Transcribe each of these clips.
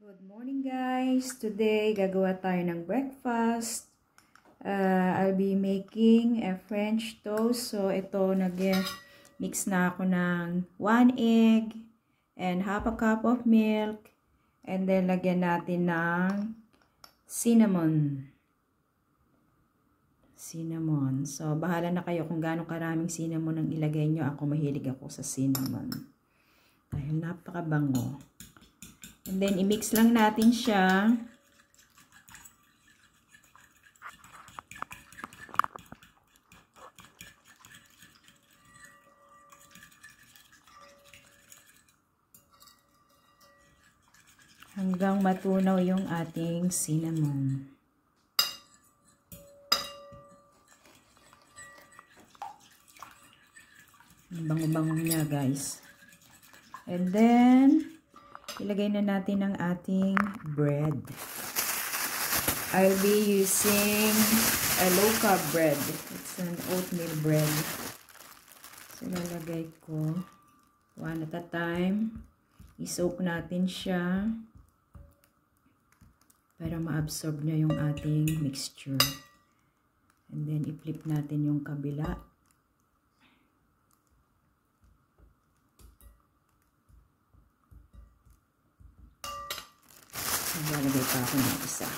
Good morning guys! Today, gagawa tayo ng breakfast. I'll be making a French toast. So, ito, nag-mix na ako ng 1 egg and half a cup of milk. And then, lagyan natin ng cinnamon. So, bahala na kayo kung gaano karaming cinnamon ang ilagay nyo. Ako, mahilig ako sa cinnamon. Dahil napakabango. And then, i-mix lang natin siya. Hanggang matunaw yung ating cinnamon. Bango-bango niya, guys. And then, ilagay na natin ang ating bread. I'll be using a low-carb bread. It's an oatmeal bread. So, lalagay ko one at a time. I-soak natin siya para ma-absorb niya yung ating mixture. And then, i-flip natin yung kabila. Lalagay pa ako ng isa.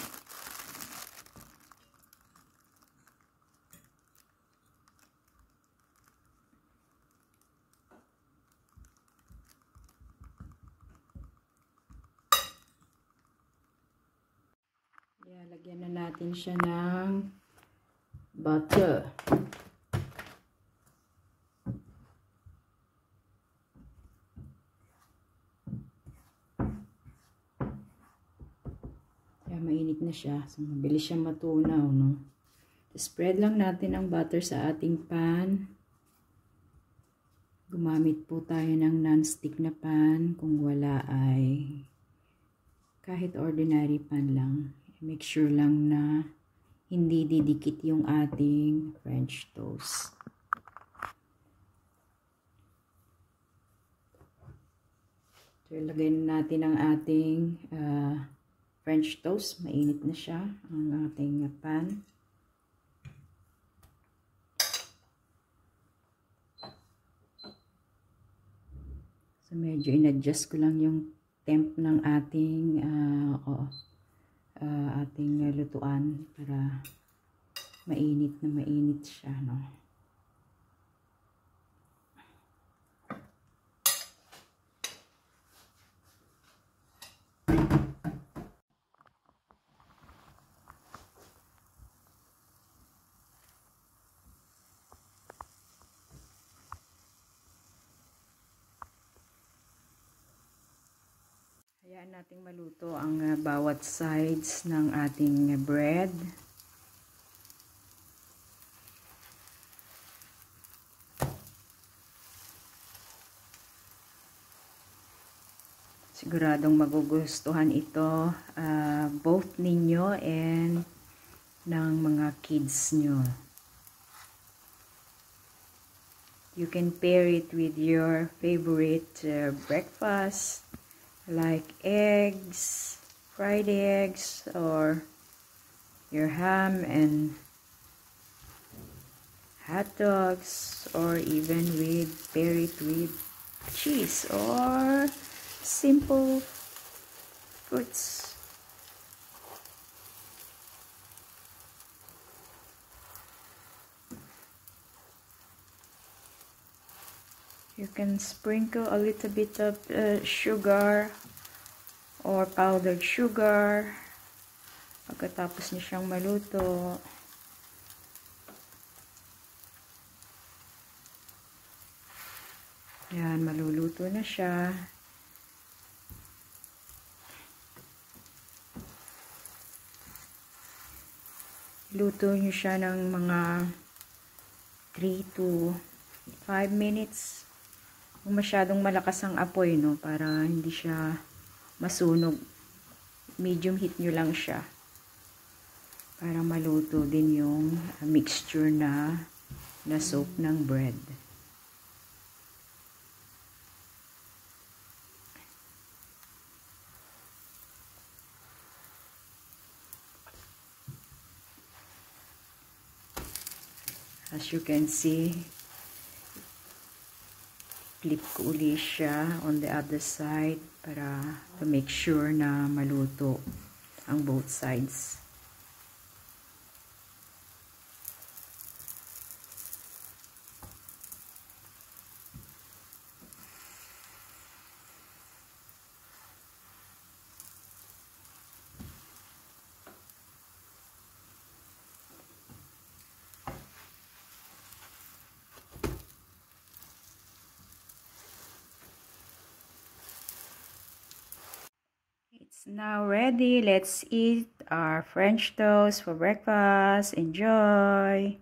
Lagyan na natin siya ng butter. Mainit na siya. So, mabilis siyang matunaw, no? Spread lang natin ang butter sa ating pan. Gumamit po tayo ng non-stick na pan. Kung wala ay kahit ordinary pan lang. Make sure lang na hindi didikit yung ating French toast. So, ilagay natin ang ating French toast. Mainit na siya ang ating pan. So, medyo in-adjust ko lang yung temp ng ating lutuan para mainit na mainit siya, no? Hayaan nating maluto ang bawat sides ng ating bread. Siguradong magugustuhan ito both ninyo and ng mga kids nyo. You can pair it with your favorite breakfast. Like eggs, fried eggs, or your ham and hot dogs, or even pair it with cheese or simple fruits. You can sprinkle a little bit of sugar or powdered sugar pagkatapos niya siyang maluto. Yan, maluluto na siya. Luto niyo siya ng mga 3 to 5 minutes. Kung masyadong malakas ang apoy, no, para hindi siya masunog, medium heat nyo lang siya para maluto din yung mixture na soak ng bread. As you can see, flip ko uli siya on the other side para to make sure na maluto ang both sides. It's now ready. Let's eat our French toast for breakfast. Enjoy!